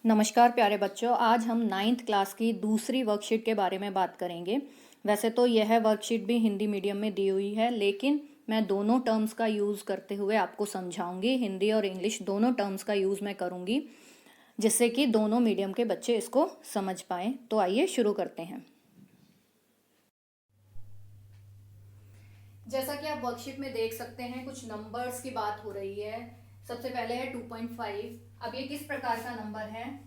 नमस्कार प्यारे बच्चों, आज हम 9th क्लास की दूसरी वर्कशीट के बारे में बात करेंगे। वैसे तो यह वर्कशीट भी हिंदी मीडियम में दी हुई है, लेकिन मैं दोनों टर्म्स का यूज़ करते हुए आपको समझाऊंगी। हिंदी और इंग्लिश दोनों टर्म्स का यूज़ मैं करूंगी, जिससे कि दोनों मीडियम के बच्चे इसको समझ पाएँ। तो आइए शुरू करते हैं। जैसा कि आप वर्कशीट में देख सकते हैं, कुछ नंबर्स की बात हो रही है। सबसे पहले है 2.5। अब ये किस प्रकार का नंबर है?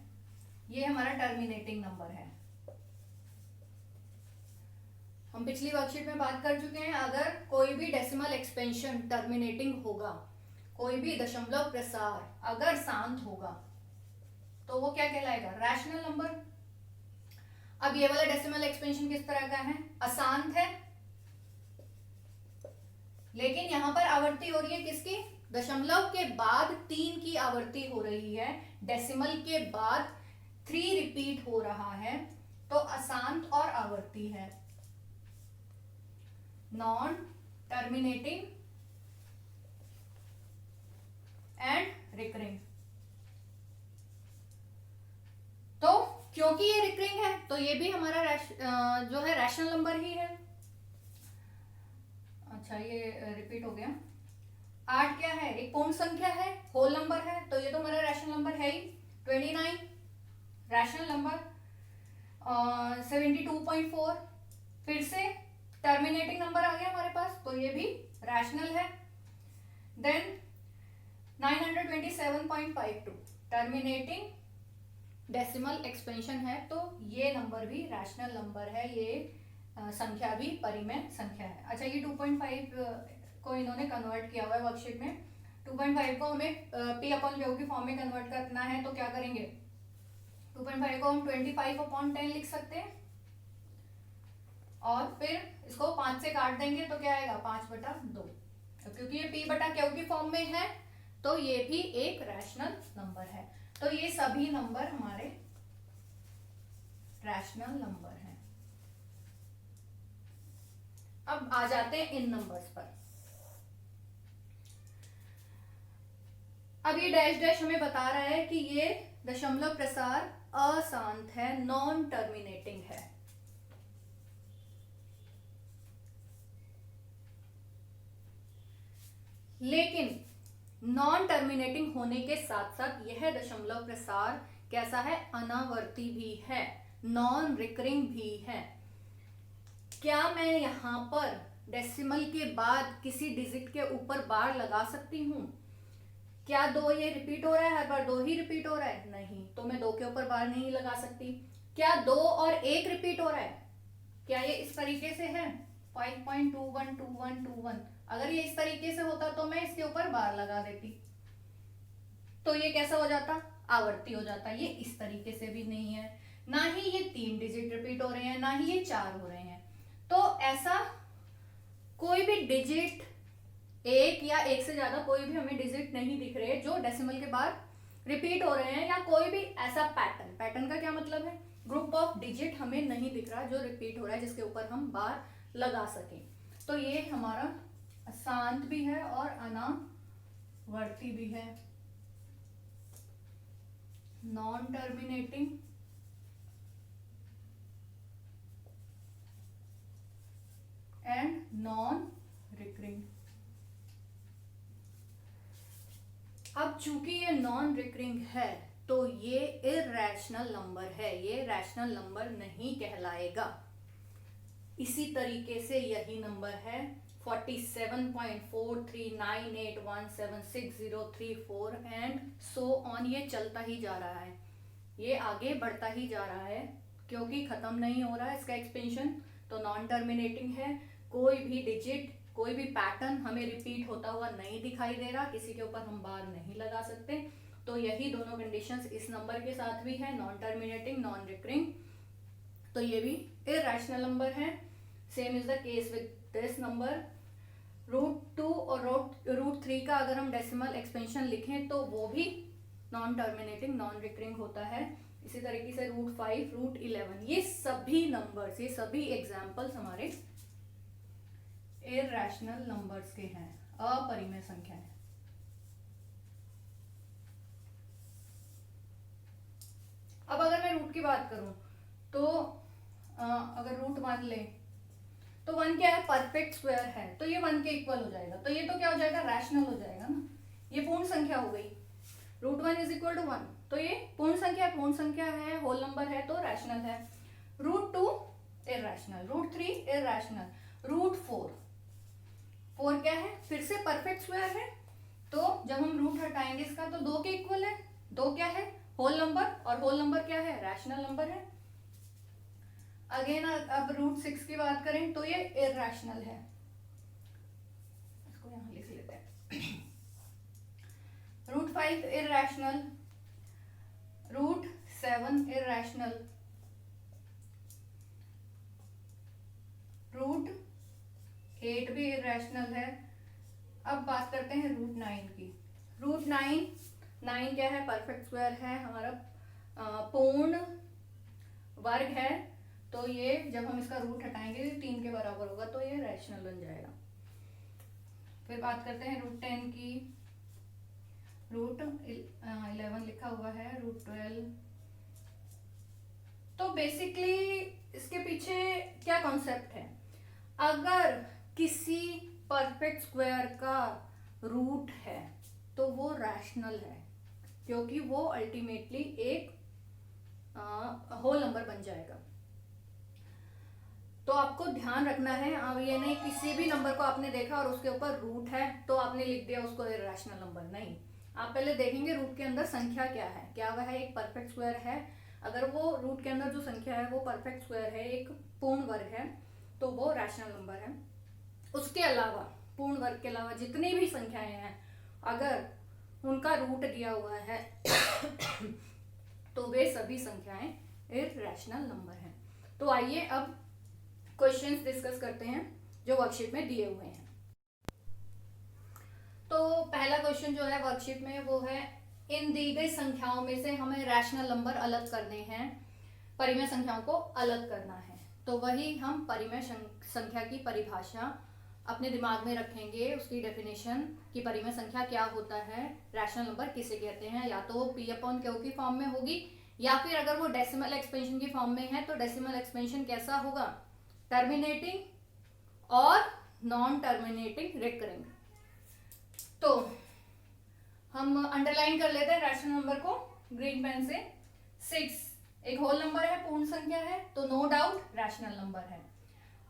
ये हमारा टर्मिनेटिंग नंबर है। हम पिछली वर्कशीट में बात कर चुके हैं, अगर कोई भी डेसिमल एक्सपेंशन टर्मिनेटिंग होगा, कोई भी दशमलव प्रसार अगर शांत होगा, तो वो क्या कहलाएगा? Rational number. अब ये वाला डेसिमल एक्सपेंशन किस तरह का है? अशांत है, लेकिन यहां पर आवर्ती हो रही है किसकी? दशमलव के बाद 3 की आवर्ती हो रही है, डेसिमल के बाद 3 रिपीट हो रहा है, तो अशांत और आवर्ती है। Non terminating and recurring. तो क्योंकि ये रिकरिंग है, तो ये भी हमारा जो है रैशनल नंबर ही है। अच्छा, ये रिपीट हो गया। 8 क्या है? एक पूर्ण संख्या है, होल नंबर है, तो ये तो हमारा रैशनल नंबर है ही। 29 रैशनल नंबर। 72.4 फिर से टर्मिनेटिंग नंबर आ गया हमारे पास, तो ये भी रैशनल है। देन 927.52 टर्मिनेटिंग डेसिमल एक्सपेंशन है, तो ये नंबर भी रैशनल नंबर है, ये संख्या भी परिमेय संख्या है। अच्छा, ये 2.5 को इन्होंने कन्वर्ट किया हुआ है वर्कशीट में। 2.5 को हमें p अपॉन क्यू की फॉर्म में कन्वर्ट करना है, तो क्या करेंगे? 2.5 को हम 25/10 लिख सकते हैं, और फिर इसको 5 से काट देंगे तो क्या आएगा? 5/2। क्योंकि ये p बटा क्यू की फॉर्म में है, तो ये भी एक रैशनल नंबर है। तो ये सभी नंबर हमारे रैशनल नंबर हैं। अब आ जाते हैं इन नंबर्स पर। अब ये डैश डैश हमें बता रहा है कि ये दशमलव प्रसार अशांत है, नॉन टर्मिनेटिंग है। लेकिन नॉन टर्मिनेटिंग होने के साथ साथ यह दशमलव प्रसार कैसा है? अनावर्ती भी है, नॉन रिकरिंग भी है। क्या मैं यहां पर डेसिमल के बाद किसी डिजिट के ऊपर बार लगा सकती हूं? क्या 2 ये रिपीट हो रहा है? हर बार 2 ही रिपीट हो रहा है? नहीं, तो मैं 2 के ऊपर बार नहीं लगा सकती। क्या 2 और 1 रिपीट हो रहा है? क्या ये इस तरीके से है? 5.212121। अगर ये इस तरीके से होता तो मैं इसके ऊपर बार लगा देती, तो ये कैसा हो जाता? आवर्ती हो जाता। ये इस तरीके से भी नहीं है, ना ही ये 3 डिजिट रिपीट हो रहे हैं, ना ही ये 4 हो रहे हैं। तो ऐसा कोई भी डिजिट, एक या एक से ज्यादा कोई भी हमें डिजिट नहीं दिख रहे जो डेसिमल के बाद रिपीट हो रहे हैं, या कोई भी ऐसा पैटर्न। पैटर्न का क्या मतलब है? ग्रुप ऑफ डिजिट हमें नहीं दिख रहा जो रिपीट हो रहा है, जिसके ऊपर हम बार लगा सकें। तो ये हमारा अशांत भी है और अनावर्ती भी है, non terminating and non recurring. अब चूंकि ये नॉन रिकरिंग है, तो ये इरैशनल नंबर है, ये रैशनल नंबर नहीं कहलाएगा। इसी तरीके से यही नंबर है 47.4398176034 एंड सो ऑन। ये चलता ही जा रहा है, ये आगे बढ़ता ही जा रहा है, क्योंकि खत्म नहीं हो रहा है इसका एक्सपेंशन। तो नॉन टर्मिनेटिंग है, कोई भी डिजिट, कोई भी पैटर्न हमें रिपीट होता हुआ नहीं दिखाई दे रहा, किसी के ऊपर हम बार नहीं लगा सकते। तो यही दोनों कंडीशंस इस नंबर के साथ भी है, नॉन टर्मिनेटिंग, नॉन रिकरिंग। तो ये भी इरैशनल नंबर है। Same is the case with this number. √2 और √3 का अगर हम डेसिमल एक्सपेंशन लिखें, तो वो भी नॉन टर्मिनेटिंग, नॉन रिकरिंग होता है। इसी तरीके से √5, √11, ये सभी नंबर्स, ये सभी एग्जाम्पल्स हमारे इरैशनल नंबर्स के हैं, अपरिमेय संख्या है। बात करूं तो अगर रूट 1 ले तो 1 क्या है, परफेक्ट स्क्वायर है, तो ये 1 के इक्वल हो जाएगा, तो ये तो क्या हो जाएगा, रैशनल हो जाएगा ना, ये पूर्ण संख्या हो गई। रूट 1 इज इक्वल टू 1, तो ये पूर्ण संख्या है, होल नंबर है, तो रैशनल है। Root 2 irrational, root 3 irrational, root 4 क्या है, फिर से परफेक्ट स्क्वायर है, तो जब हम रूट हटाएंगे इसका तो 2 के इक्वल है, 2 क्या है, होल नंबर, और होल नंबर क्या है, रैशनल नंबर है। अगेन अब रूट 6 की बात करें तो ये इरैशनल है, इसको यहां लिख लेते हैं। रूट 5 इरैशनल, रूट 7 इरैशनल, रूट 8 भी इरैशनल है। अब बात करते हैं रूट 9 की। रूट 9 क्या है, परफेक्ट स्क्वायर है, हमारा पूर्ण वर्ग है, तो ये जब हम इसका रूट हटाएंगे 3 के बराबर होगा, तो ये रैशनल बन जाएगा। फिर बात करते हैं रूट 10 की। रूट 11 लिखा हुआ है, रूट 12, तो बेसिकली इसके पीछे क्या कॉन्सेप्ट है, अगर किसी परफेक्ट स्क्वायर का रूट है तो वो रैशनल है, क्योंकि वो अल्टीमेटली एक होल नंबर बन जाएगा। तो आपको ध्यान रखना है, अब ये नहीं किसी भी नंबर को आपने देखा और उसके ऊपर रूट है तो आपने लिख दिया उसको इरैशनल नंबर, नहीं, आप पहले देखेंगे रूट के अंदर संख्या क्या है, क्या वह एक परफेक्ट स्क्वायर है, अगर वो रूट के अंदर जो संख्या है वो परफेक्ट स्क्वायर है, एक पूर्ण वर्ग है, तो वो रैशनल नंबर है। उसके अलावा पूर्ण वर्ग के अलावा जितनी भी संख्याएं हैं, अगर उनका रूट दिया हुआ है तो वे सभी संख्याएं इरैशनल नंबर हैं। तो आइए अब क्वेश्चंस डिस्कस करते हैं जो वर्कशीट में दिए हुए हैं। तो पहला क्वेश्चन जो है वर्कशीट में वो है, इन दी गई संख्याओं में से हमें रैशनल नंबर अलग करने हैं, परिमेय संख्याओं को अलग करना है। तो वही हम परिमेय संख्या की परिभाषा अपने दिमाग में रखेंगे, उसकी डेफिनेशन कि परिमेय संख्या क्या होता है, रैशनल नंबर किसे कहते हैं, या तो वो P/Q की फॉर्म में होगी, या फिर अगर वो डेसिमल एक्सपेंशन की फॉर्म में है तो डेसिमल एक्सपेंशन कैसा होगा, टर्मिनेटिंग और नॉन टर्मिनेटिंग रिकरिंग। तो हम अंडरलाइन कर लेते हैं रैशनल नंबर को ग्रीन पेन से। 6 एक होल नंबर है, पूर्ण संख्या है, तो नो डाउट रैशनल नंबर है।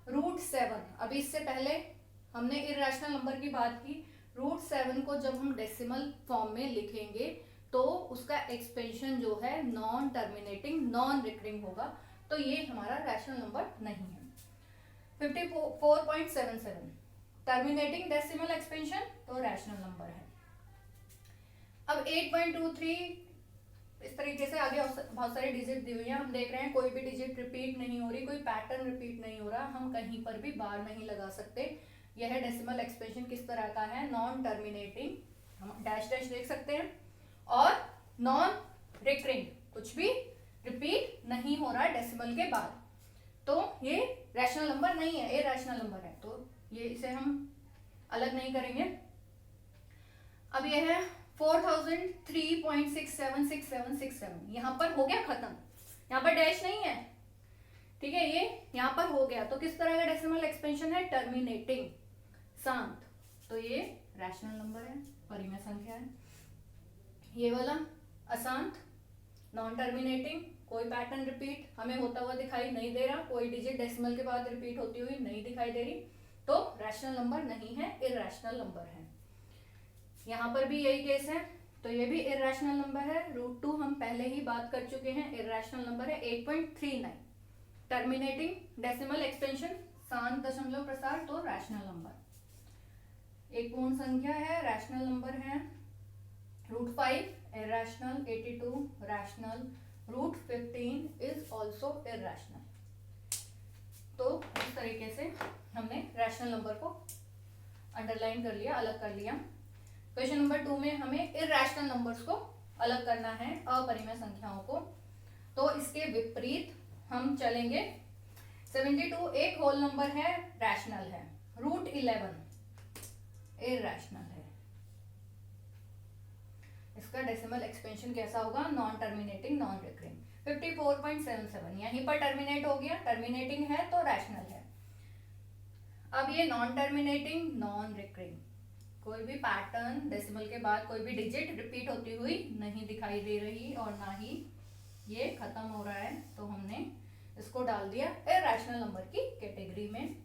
रूट 7, अभी इससे पहले हमने इरैशनल नंबर की बात की, रूट 7 को जब हम डेसिमल फॉर्म में लिखेंगे तो उसका एक्सपेंशन जो है नॉन टर्मिनेटिंग नॉन रिकरिंग होगा, तो ये हमारा रैशनल नंबर नहीं है। 54.77 टर्मिनेटिंग डेसिमल एक्सपेंशन, तो रैशनल नंबर है। अब 8.23 इस तरीके से आगे बहुत सारी डिजिट दी हुई है, हम देख रहे हैं कोई भी डिजिट रिपीट नहीं हो रही, कोई पैटर्न रिपीट नहीं हो रहा, हम कहीं पर भी बार नहीं लगा सकते। यह डेसिमल एक्सपेंशन किस तरह का है, नॉन टर्मिनेटिंग, हम डैश डैश देख सकते हैं, और नॉन रिकरिंग, कुछ भी रिपीट नहीं हो रहा है डेसिमल के बाद, तो ये रैशनल नंबर नहीं है, ये रैशनल नंबर है, तो ये इसे हम अलग नहीं करेंगे। अब ये है 4003.676767, यहाँ पर हो गया खत्म, यहाँ पर डैश नहीं है, ठीक है, ये यहाँ पर हो गया, तो किस तरह का डेसिमल एक्सपेंशन है, टर्मिनेटिंग, शांत, तो ये रैशनल नंबर है, परिमेय संख्या है। ये वाला अशांत, नॉन टर्मिनेटिंग, कोई पैटर्न रिपीट हमें होता हुआ दिखाई नहीं दे रहा, कोई डिजिट डेसिमल के बाद रिपीट होती हुई नहीं दिखाई दे रही, तो रैशनल नंबर नहीं है, इरैशनल नंबर है। यहाँ पर भी यही केस है, तो ये भी इरैशनल नंबर है। रूट 2 हम पहले ही बात कर चुके हैं, इरैशनल नंबर है। 8.39 टर्मिनेटिंग डेसिमल एक्सपेंशन, शांत दशमलव प्रसार, तो रैशनल नंबर, एक पूर्ण संख्या है, रैशनल नंबर है। Root 5 irrational, 82 rational, root 15 is also irrational. तो इस तरीके से हमने रैशनल नंबर को अंडरलाइन कर लिया, अलग कर लिया। क्वेश्चन नंबर 2 में हमें इरैशनल नंबर्स को अलग करना है, अपरिमेय संख्याओं को, तो इसके विपरीत हम चलेंगे। 72 एक होल नंबर है, रैशनल है, रूट 11 इरैशनल है, इसका डेसिमल एक्सपेंशन कैसा होगा, नॉन टर्मिनेटिंग नॉन रिकरिंग। 54.77 यहीं पर टर्मिनेट हो गया, टर्मिनेटिंग है तो रैशनल है। अब ये नॉन टर्मिनेटिंग, नॉन रिकरिंग, कोई भी पैटर्न डेसिमल के बाद कोई भी डिजिट रिपीट होती हुई नहीं दिखाई दे रही और ना ही ये खत्म हो रहा है, तो हमने इसको डाल दिया इरैशनल नंबर की कैटेगरी में।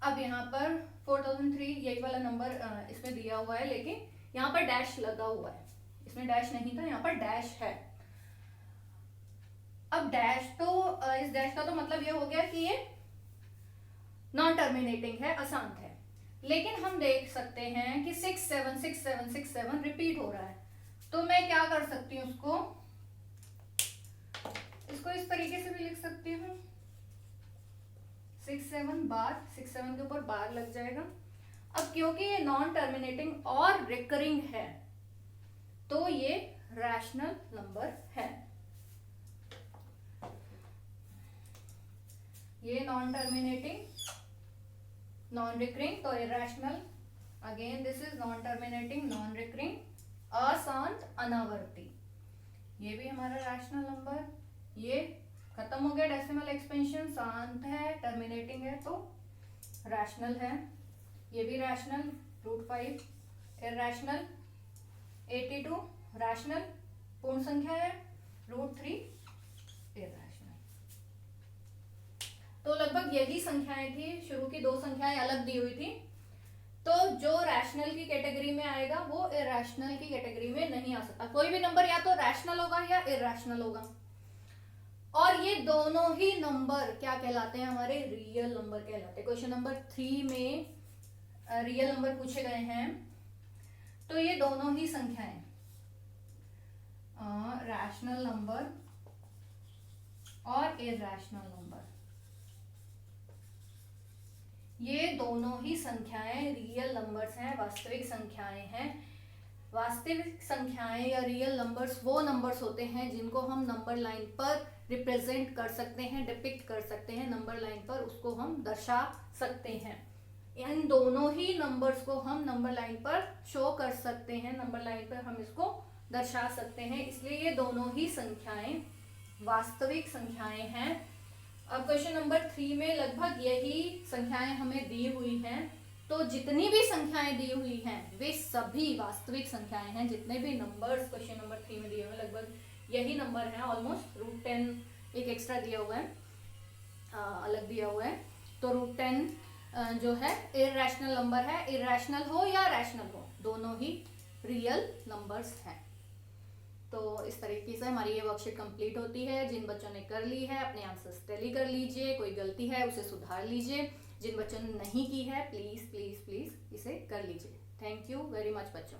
अब यहाँ पर 4003 यही वाला नंबर इसमें दिया हुआ है, लेकिन यहाँ पर डैश लगा हुआ है, इसमें डैश नहीं था, यहाँ पर डैश है। अब डैश तो इस डैश का तो मतलब ये हो गया कि ये नॉन टर्मिनेटिंग है, अशांत है। लेकिन हम देख सकते हैं कि 676767 रिपीट हो रहा है, तो मैं क्या कर सकती हूँ, इसको इस तरीके से भी लिख सकती हूँ, 67 बार, 67 के ऊपर बार लग जाएगा। अब क्योंकि ये नॉन टर्मिनेटिंग और रिकरिंग है तो ये रैशनल नंबर है। ये नॉन टर्मिनेटिंग, नॉन रिकरिंग तो irrational, again this is non terminating, non recurring, अशांत, अनावर्ती, ये भी हमारा रैशनल नंबर। ये खत्म हो गया डेसिमल एक्सपेंशन, शांत है, टर्मिनेटिंग है तो रैशनल है। ये भी रैशनल, √5 इरैशनल, 82 रैशनल, पूर्ण संख्या है, √3 इरैशनल। तो लगभग यही संख्याएं थी, शुरू की दो संख्याएं अलग दी हुई थी, तो जो रैशनल की कैटेगरी में आएगा वो इरैशनल की कैटेगरी में नहीं आ सकता। कोई भी नंबर या तो रैशनल होगा या इरैशनल होगा, और ये दोनों ही नंबर क्या कहलाते हैं, हमारे रियल नंबर कहलाते हैं। क्वेश्चन नंबर 3 में रियल नंबर पूछे गए हैं, तो ये दोनों ही संख्याएं रैशनल नंबर और इरैशनल नंबर, ये दोनों ही संख्याएं रियल नंबर्स हैं, वास्तविक संख्याएं हैं। वास्तविक संख्याएं या रियल नंबर्स वो नंबर्स होते हैं जिनको हम नंबर लाइन पर रिप्रेजेंट कर सकते हैं, डिपिक्ट कर सकते हैं, नंबर लाइन पर उसको हम दर्शा सकते हैं। इन दोनों ही नंबर्स को हम नंबर लाइन पर शो कर सकते हैं, नंबर लाइन पर हम इसको दर्शा सकते हैं, इसलिए ये दोनों ही संख्याएं वास्तविक संख्याएं हैं। अब क्वेश्चन नंबर 3 में लगभग यही संख्याएं हमें दी हुई हैं, तो जितनी भी संख्याएं दी हुई हैं वे सभी वास्तविक संख्याएं हैं। जितने भी नंबर्स क्वेश्चन नंबर 3 में दिए हुए लगभग यही नंबर हैं, ऑलमोस्ट √10 एक एक्स्ट्रा दिया हुआ है, अलग दिया हुआ है, तो √10 जो है इरैशनल नंबर है, इरैशनल हो या रैशनल हो दोनों ही रियल नंबर्स हैं। तो इस तरीके से हमारी ये वर्कशीट कंप्लीट होती है। जिन बच्चों ने कर ली है अपने आंसर्स टैली कर लीजिए, कोई गलती है उसे सुधार लीजिए, जिन बच्चों ने नहीं की है प्लीज प्लीज प्लीज इसे कर लीजिए। थैंक यू वेरी मच बच्चों।